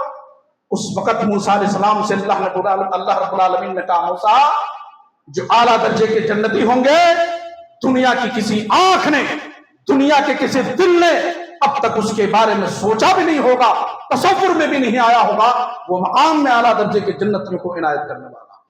उस वक्त मूसा अलैहिस्सलाम से अल्लाह रब्बुल आलमीन ने कहा, मूसा जो आला दर्जे के जन्नती होंगे, दुनिया की किसी आंख ने, दुनिया के किसी दिल ने अब तक उसके बारे में सोचा भी नहीं होगा, तसव्वुर में भी नहीं आया होगा, वो मकाम में आला दर्जे के जन्नतियों को इनायत करने वाला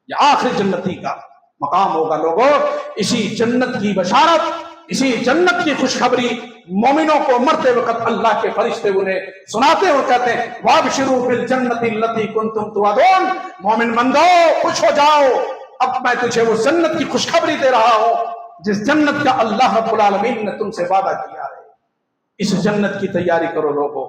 यह आखिरी जन्नती का मकाम होगा। लोगों, इसी जन्नत की बशारत, इसी जन्नत की खुशखबरी मोमिनों को मरते वक्त अल्लाह के फरिश्ते उन्हें सुनाते हुए कहते हैं, वाबशिरू बिल जन्नति लती कुंतुम तुअदून, मोमिन बंदो खुश हो जाओ, अब मैं तुझे वो जन्नत की खुशखबरी दे रहा हूं जिस जन्नत का अल्लाह रब्बुल आलमीन ने तुमसे वादा किया है। इस जन्नत की तैयारी करो लोगों,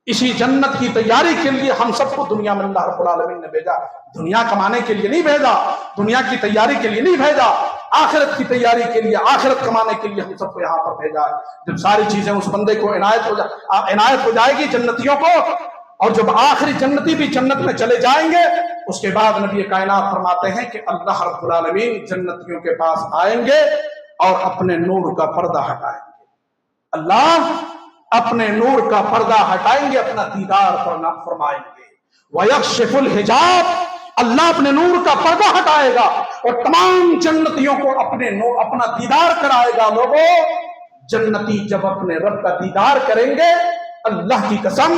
इसी जन्नत की तैयारी के लिए हम सबको दुनिया में अल्लाह रब्बुल आलमीन ने भेजा। दुनिया कमाने के लिए नहीं भेजा, दुनिया की तैयारी के लिए नहीं भेजा, आखिरत की तैयारी के लिए, आखिरत कमाने के लिए हम सबको यहाँ पर भेजा। जब सारी चीजें उस बंदे को इनायत हो जाएगी जन्नतियों को, और जब आखिरी जन्नती भी जन्नत में चले जाएंगे, उसके बाद नबी कायनात फरमाते हैं कि अल्लाह रब्बुल आलमीन जन्नतियों के पास आएंगे और अपने नूर का पर्दा हटाएंगे। अल्लाह अपने नूर का पर्दा हटाएंगे, अपना दीदार फरमाएंगे। वयक्शिफुल हिजाब, अल्लाह अपने नूर का पर्दा हटाएगा और तमाम जन्नतियों को अपना दीदार कराएगा। लोगों, जन्नती जब अपने रब का दीदार करेंगे, अल्लाह की कसम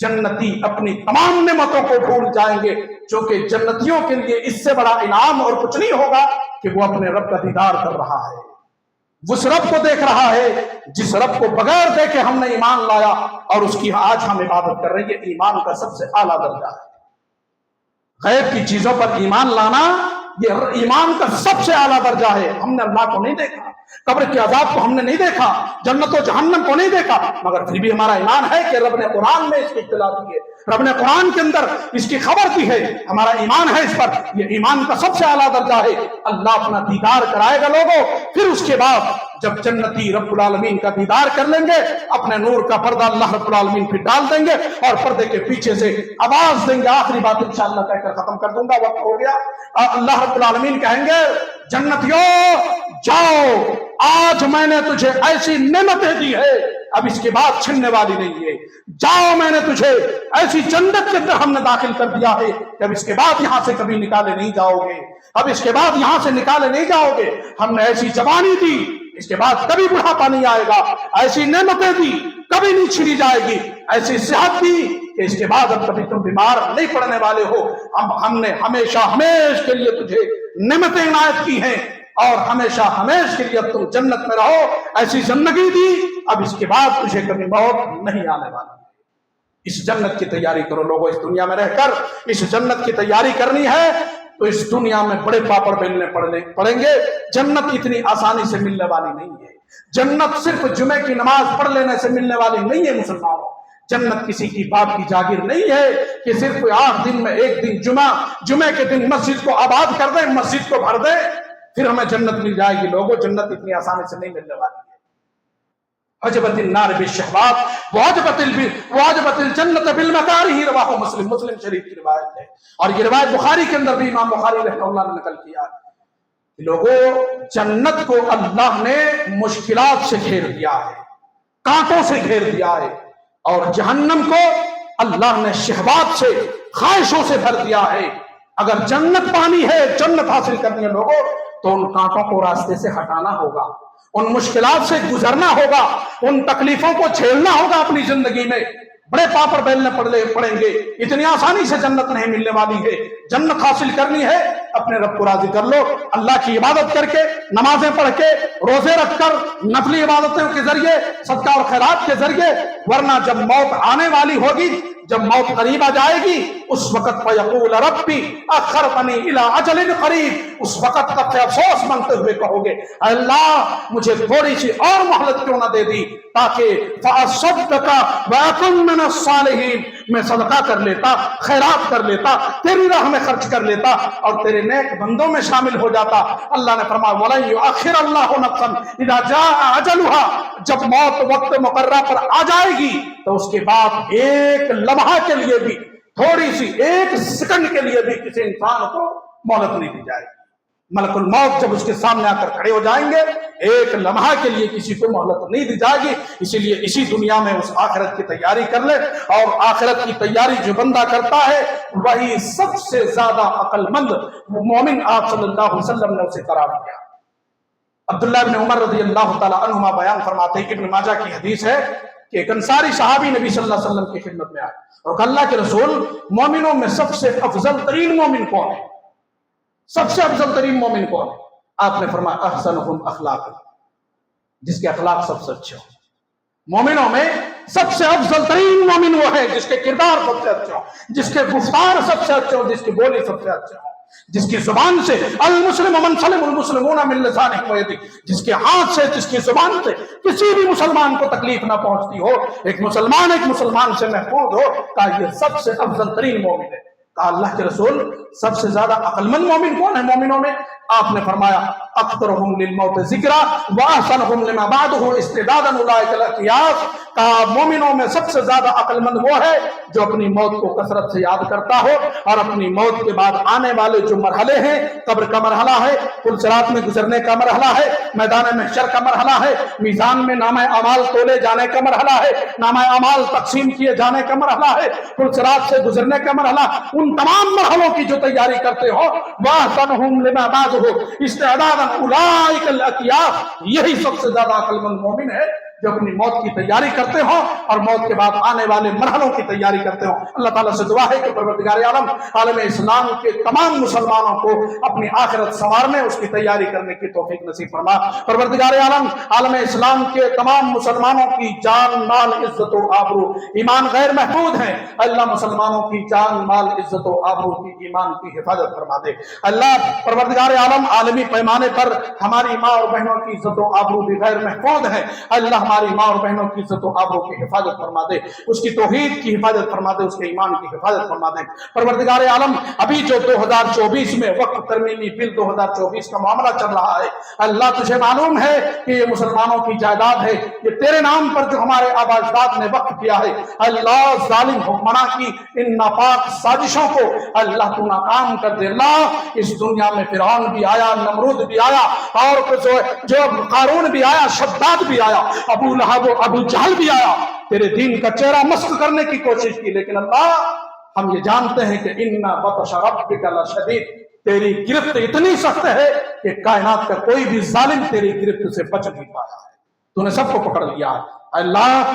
जन्नती अपनी तमाम नेमतों को भूल जाएंगे, क्योंकि जन्नतियों के लिए इससे बड़ा इनाम और कुछ नहीं होगा कि वो अपने रब का दीदार कर रहा है, उस रब को देख रहा है जिस रब को बगैर देखे हमने ईमान लाया और उसकी आज हम इबादत कर रहे हैं। ईमान का सबसे आला दर्जा है। गैब की चीजों पर ईमान लाना ये ईमान का सबसे आला दर्जा है। हमने अल्लाह को नहीं देखा, कब्र के अजाब को हमने नहीं देखा, जन्नत और जहन्नम को नहीं देखा, मगर फिर भी हमारा ईमान है कि रब ने कुरान में इसकी इत्तला दी है, रब ने कुरान के अंदर इसकी खबर दी है, हमारा ईमान है इस पर। ये ईमान का सबसे आला दर्जा है। अल्लाह अपना दीदार कराएगा लोगों, फिर उसके बाद जब जन्नती रब्बुल आलमीन का दीदार कर लेंगे, अपने नूर का पर्दा अल्लाह रब्बुल आलमीन फिर डाल देंगे और पर्दे के पीछे से आवाज देंगे। आखिरी बात इंशाअल्लाह कहकर खत्म कर दूंगा, वक्त हो गया। अल्लाह रब्बुल आलमीन कहेंगे, जन्नतियों जाओ, आज मैंने तुझे ऐसी नेमतें दी है अब इसके बाद छिनने वाली नहीं है। जाओ, मैंने तुझे ऐसी जन्नत के अंदर हमने दाखिल कर दिया है कि अब इसके बाद यहां से कभी निकाले नहीं जाओगे, अब इसके बाद यहां से निकाले नहीं जाओगे। हमने ऐसी जवानी दी, इसके बाद कभी बुढ़ापा नहीं आएगा। ऐसी नेमतें दी, कभी नहीं छिनी जाएगी। ऐसी सेहत दी कि इसके बाद अब कभी तुम बीमार नहीं पड़ने वाले हो। हमने हमेशा हमेशा के लिए तुझे नेमतें इनायत की हैं और हमेशा हमेशा के लिए अब तुम जन्नत में रहो। ऐसी जिंदगी दी, अब इसके बाद तुझे कभी मौत नहीं आने वाली। इस जन्नत की तैयारी करो लोगों। इस दुनिया में रहकर इस जन्नत की तैयारी करनी है तो इस दुनिया में बड़े पापड़ बेलने पड़ेंगे। जन्नत इतनी आसानी से मिलने वाली नहीं है। जन्नत सिर्फ जुमे की नमाज पढ़ लेने से मिलने वाली नहीं है मुसलमानों। जन्नत किसी की बाप की जागीर नहीं है कि सिर्फ 8 दिन में एक दिन जुमे के दिन मस्जिद को आबाद कर दे, मस्जिद को भर दे, फिर हमें जन्नत मिल जाएगी। लोगों, जन्नत इतनी आसानी से नहीं मिलने वाली है। हजबतिन नार बिशहवात वाजबतिल जन्नत बिल मकारिह, रवाहु मुस्लिम, मुस्लिम शरीफ की रिवायत है। और ये रिवायत बुखारी के अंदर भी इमाम बुखारी रहमतुल्लाह ने नकल किया। लोगों, जन्नत को अल्लाह ने मुश्किलात से घेर दिया है, कांटों से घेर दिया है, और जहन्नम को अल्लाह ने शहवात से, ख्वाहिशों से भर दिया है। अगर जन्नत पानी है, जन्नत हासिल करनी है लोगों, तो उन कांटों को रास्ते से हटाना होगा, उन मुश्किलात से गुजरना होगा, उन तकलीफों को झेलना होगा अपनी जिंदगी में। बड़े पापड़ बेलने पड़ेंगे। इतनी आसानी से जन्नत नहीं मिलने वाली है। जन्नत हासिल करनी है, अपने रब को राजी कर लो, अल्लाह की इबादत करके, नमाजें पढ़ के, रोजे रखकर, नफली इबादतों के जरिए, सदका और खैरात के जरिए। वरना जब मौत आने वाली होगी, जब मौत करीब आ जाएगी, उस वक्त फयक़ूल रब्बी अख़रतनी इला अजलिन क़रीब, उस वक्त तक अफसोस मांगते हुए कहोगे, अल्लाह मुझे थोड़ी सी और मोहलत क्यों ना दे दी, ताकि फ़असद्दक़ व अकुन मिनस सालिहीन, मैं सदका कर लेता, खैरात कर लेता, तेरी राह में खर्च कर लेता और तेरे नेक बंदों में शामिल हो जाता। अल्लाह ने फरमाया, वलन युअख़्खिर अल्लाहु नफ़्सन इज़ा जाअ अजलुहा, जब मौत वक्त मुकर्रर पर आ जाएगी तो उसके बाद एक लम्हा के लिए भी, थोड़ी सी एक सेकंड के लिए भी किसी इंसान को मोहलत नहीं दी जाएगी। मलकुल मौत जब उसके सामने आकर खड़े हो जाएंगे, एक लम्हा के लिए किसी को मोहलत नहीं दी जाएगी। इसीलिए इसी दुनिया में उस आखिरत की तैयारी कर ले, और आखिरत की तैयारी जो बंदा करता है वही सबसे ज्यादा अक्लमंद मोमिन आप सल्लल्लाहु अलैहि वसल्लम ने उसे करार दिया। अब्दुल्लाह इब्न उमर रज़ियल्लाहु ताला अन्हुमा बयान फरमाते हैं, इब्न माजा की हदीस है कि एक अंसारी सहाबी नबी सल्लल्लाहु अलैहि वसल्लम की खिदमत में आए और अल्लाह के रसूल, मोमिनों में सबसे अफजल तरीन मोमिन कौन है? सबसे अफजल तरीन मोमिन कौन है? आपने फरमाया, अहसनुहुम अखलाक़न, जिसके अखलाक सबसे अच्छे हो। मोमिनों में सबसे अफजल तरीन मोमिन वो है जिसके किरदार सबसे अच्छे हो, जिसके गुफ्तार सबसे अच्छे हो, जिसकी बोली सबसे अच्छे हो, जिसकी जुबान से अल मुस्लिम मन सलिमल मुस्लिमून मिन लिसानिही व यदिही, जिसके हाथ से, जिसकी जुबान से किसी भी मुसलमान को तकलीफ ना पहुंचती हो, एक मुसलमान से महफूज हो, का ये सबसे अफजल तरीन मोमिन है। कहा अल्लाह के रसूल, सबसे ज्यादा अक्लमंद मोमिन कौन है मोमिनों में? आपने फरमाया, अक्तरुहुम लिल मौत ज़िक्रा व अहसनुहुम लिमा बअदहु इस्तिदादन उलाइका लल क़ियास। कहा मोमिनों में सबसे ज्यादा अक्लमंद वो है जो अपनी मौत को कसरत से याद करता हो और अपनी मौत के बाद आने वाले जो मरहले हैं, कब्र का मरहला है, पुल सिरात में गुजरने का मरहला है, मैदान महशर का मरहला है, मीज़ान में नामा अमाल तोले जाने का मरहला है, नामा अमाल तकसीम किए जाने का मरहला है, पुल सिरात से गुजरने का मरहला, उन तमाम मरहलों की जो तैयारी करते हो, वाहसनुहुम लिमा बअदहु इस्तिदादन उलाइका लल क़ियास, यही सबसे ज्यादा अक्लमंद मोमिन है جو اپنی موت کی تیاری کرتے ہوں اور موت کے بعد آنے والے مرحلوں کی تیاری کرتے ہوں۔ اللہ تعالیٰ سے دعا ہے کہ پروردگار عالم عالم اسلام کے تمام مسلمانوں کو اپنی آخرت سنوارنے، اس کی تیاری کرنے کی توفیق نصیب فرما۔ پروردگار عالم عالم اسلام کے تمام مسلمانوں کی جان مال عزت و آبرو ایمان غیر محفوظ ہیں، اللہ مسلمانوں کی جان مال عزت و آبرو کی ایمان کی حفاظت فرما دے۔ اللہ پروردگار عالم عالمی پیمانے پر ہماری ماں اور بہنوں کی عزت و آبرو بھی غیر محفوظ ہے، اللہ ہماری ماں اور بہنوں کی عزت و آبرو کی حفاظت فرما دے، اس کی توحید کی حفاظت فرما دے، اس کے ایمان کی حفاظت فرما دے۔ پروردگار عالم ابھی جو 2024 میں وقف ترمیمی بل 2024 کا معاملہ چل رہا ہے، اللہ تجھے معلوم ہے کہ یہ مسلمانوں کی جائیداد ہے، یہ تیرے نام پر جو ہمارے آبا اجداد نے وقف کیا ہے، اللہ ظالم حکمراں کی ان ناپاک سازشوں کو اللہ تو ناکام کر دے۔ اللہ اس دنیا میں فرعون بھی آیا، نمرود بھی آیا، اور جو قارون بھی آیا، شداد بھی آیا، ابو لہب و ابو جہل بھی آیا، تیرے دین کا چہرہ مسخ کرنے کی کوشش کی، لیکن اللہ ہم یہ جانتے ہیں کہ ان بطش ربک لشدید، تیری گرفت اتنی سخت ہے کہ کائنات کا کوئی بھی ظالم تیری گرفت سے بچ نہیں پایا ہے، تو نے سب کو پکڑ لیا ہے۔ اللہ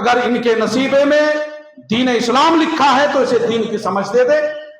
اگر ان کے نصیبے میں دین اسلام لکھا ہے تو اسے دین کی سمجھ دے دے،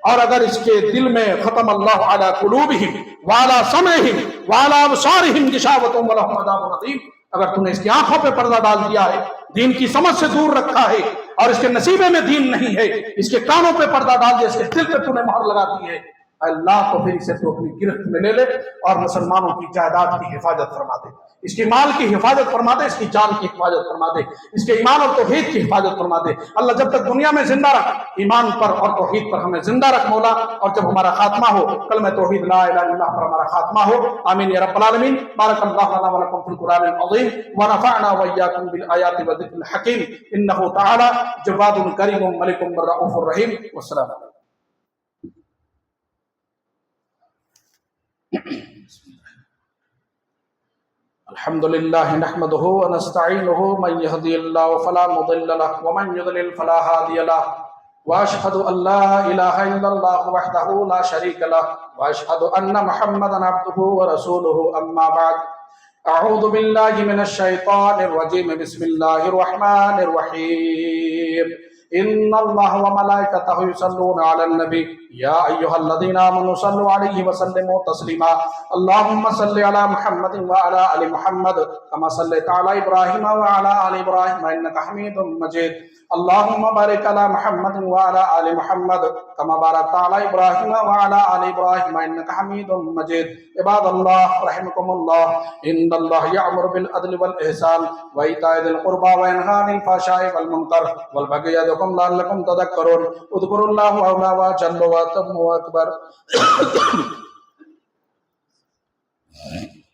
اور اگر اس کے دل میں ختم اللہ علی قلوبہم وعلی سمعہم وعلی ابصارہم غشاوۃ ولہم عذاب عظیم، اگر تو نے اس کی آنکھوں پہ پردہ ڈال دیا ہے، دین کی سمجھ سے دور رکھا ہے، اور اس کے نصیبے میں دین نہیں ہے، اس کے کانوں پہ پردہ ڈال دیا، اس کے دل پہ تو نے مہر لگا دی ہے، اللہ تو پھر اسے تو اپنی گرفت میں لے لے اور مسلمانوں کی جائیداد کی حفاظت فرما دے، اس کے مال کی حفاظت فرما دے، اس کی جان کی حفاظت فرما دے، اس کے ایمان اور توحید کی حفاظت فرما دے۔ اللہ جب تک دنیا میں زندہ رکھ، ایمان پر اور توحید پر ہمیں زندہ رکھ مولا، اور جب ہمارا خاتمہ ہو کلمہ توحید لا الہ الا اللہ پر ہمارا خاتمہ ہو، آمین یا رب العالمین۔ بارک اللہ لنا ولکم فی القرآن العظیم ونفعنا وإیاکم بالآیات والذکر الحکیم، انہ تعالی جواد کریم ملک رؤوف الرحیم۔ والسلام علیکم۔ الحمد للہ نحمده ونستعینه من يهدي الله فلا مضل له ومن يضلل فلا هادي له واشهد ان لا اله الا الله وحده لا شريك له واشهد ان محمدا عبده ورسوله اما بعد اعوذ بالله من الشیطان الرجیم بسم اللہ الرحمن الرحیم ان اللہ وملائکتہ یصلون علی النبی یا ایہا الذین آمنوا صلوا علیہ وسلموا تسلیما اللہم صل علی محمد وعلی آل محمد کما صلیت علی ابراہیم وعلی آل ابراہیم انک حمید مجید اللہم بارک علی محمد وعلی آل محمد کما بارکت علی ابراہیم وعلی آل ابراہیم انک حمید مجید عباد اللہ رحمکم اللہ ان اللہ یأمر بالعدل والإحسان وإیتاء ذی القربى وینہی عن الفحشاء والمنکر والبغی یعظکم لعلکم تذکرون اذکروا اللہ اعلی وجل واتم اکبر